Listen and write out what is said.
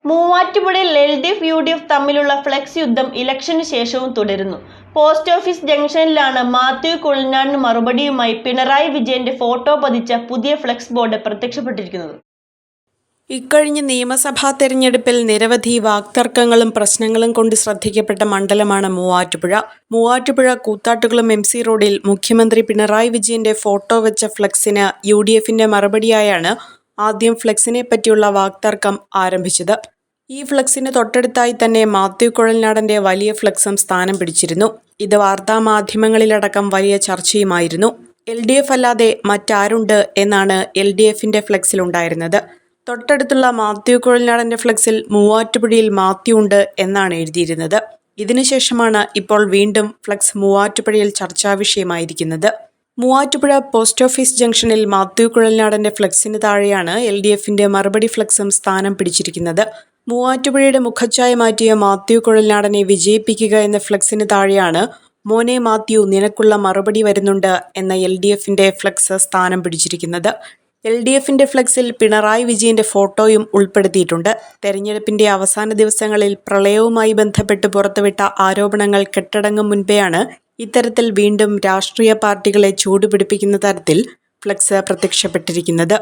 മൂവാറ്റുപുഴയിൽ എൽ.ഡി.എഫ്, യു.ഡി.എഫ് തമ്മിലുള്ള ഫ്ലെക്സ് യുദ്ധം ഇലക്ഷന് ശേഷവും തുടരുന്നു. പോസ്റ്റ് ഓഫീസ് ജംഗ്ഷനിലാണ് മാത്യു കുഴൽനാടന് മറുപടിയുമായി പിണറായി വിജയന്റെ ഫോട്ടോ പതിച്ച പുതിയ ഫ്ലെക്സ് ബോർഡ് പ്രത്യക്ഷപ്പെട്ടിരിക്കുന്നത്. ഇക്കഴിഞ്ഞ നിയമസഭാ തെരഞ്ഞെടുപ്പിൽ നിരവധി വാക്തർക്കങ്ങളും പ്രശ്നങ്ങളും കൊണ്ട് ശ്രദ്ധിക്കപ്പെട്ട മണ്ഡലമാണ് മൂവാറ്റുപുഴ. മൂവാറ്റുപുഴ കൂത്താട്ടുകുളം MC റോഡിൽ മുഖ്യമന്ത്രി പിണറായി വിജയന്റെ ഫോട്ടോ വെച്ച ഫ്ലെക്സിന് UDFന്റെ മറുപടിയായാണ് ആദ്യം ഫ്ലെക്സിനെ പറ്റിയുള്ള വാക്തർക്കം ആരംഭിച്ചത്. ഈ ഫ്ലെക്സിന് തൊട്ടടുത്തായി തന്നെ മാത്യു കുഴൽനാടന്റെ വലിയ ഫ്ലെക്സും സ്ഥാനം പിടിച്ചിരുന്നു. ഇത് വാർത്താമാധ്യമങ്ങളിലടക്കം വലിയ ചർച്ചയുമായിരുന്നു. LDF അല്ലാതെ മറ്റാരുണ്ട് എന്നാണ് LDFന്റെ ഫ്ലെക്സിലുണ്ടായിരുന്നത്. തൊട്ടടുത്തുള്ള മാത്യു കുഴൽനാടന്റെ ഫ്ലെക്സിൽ മൂവാറ്റുപുഴയിൽ മാത്യു ഉണ്ട് എന്നാണ് എഴുതിയിരുന്നത്. ഇതിനുശേഷമാണ് ഇപ്പോൾ വീണ്ടും ഫ്ലെക്സ് മൂവാറ്റുപുഴയിൽ ചർച്ചാവിഷയമായിരിക്കുന്നത്. മൂവാറ്റുപുഴ പോസ്റ്റ് ഓഫീസ് ജംഗ്ഷനിൽ മാത്യു കുഴൽനാടന്റെ ഫ്ലെക്സിന് താഴെയാണ് LDFന്റെ മറുപടി ഫ്ലെക്സും സ്ഥാനം പിടിച്ചിരിക്കുന്നത്. മൂവാറ്റുപുഴയുടെ മുഖച്ഛായ മാറ്റിയ മാത്യു കുഴൽനാടനെ വിജയിപ്പിക്കുക എന്ന ഫ്ലെക്സിന് താഴെയാണ് മോനെ മാത്യു നിനക്കുള്ള മറുപടി വരുന്നുണ്ട് എന്ന LDFന്റെ ഫ്ലെക്സ് സ്ഥാനം പിടിച്ചിരിക്കുന്നത്. LDFന്റെ ഫ്ലെക്സിൽ പിണറായി വിജയന്റെ ഫോട്ടോയും ഉൾപ്പെടുത്തിയിട്ടുണ്ട്. തെരഞ്ഞെടുപ്പിന്റെ അവസാന ദിവസങ്ങളിൽ പ്രളയവുമായി ബന്ധപ്പെട്ട് പുറത്തുവിട്ട ആരോപണങ്ങൾ കെട്ടടങ്ങും മുൻപെയാണ് ഇത്തരത്തിൽ വീണ്ടും രാഷ്ട്രീയ പാർട്ടികളെ ചൂടുപിടിപ്പിക്കുന്ന തരത്തിൽ ഫ്ലെക്സ് പ്രത്യക്ഷപ്പെട്ടിരിക്കുന്നത്.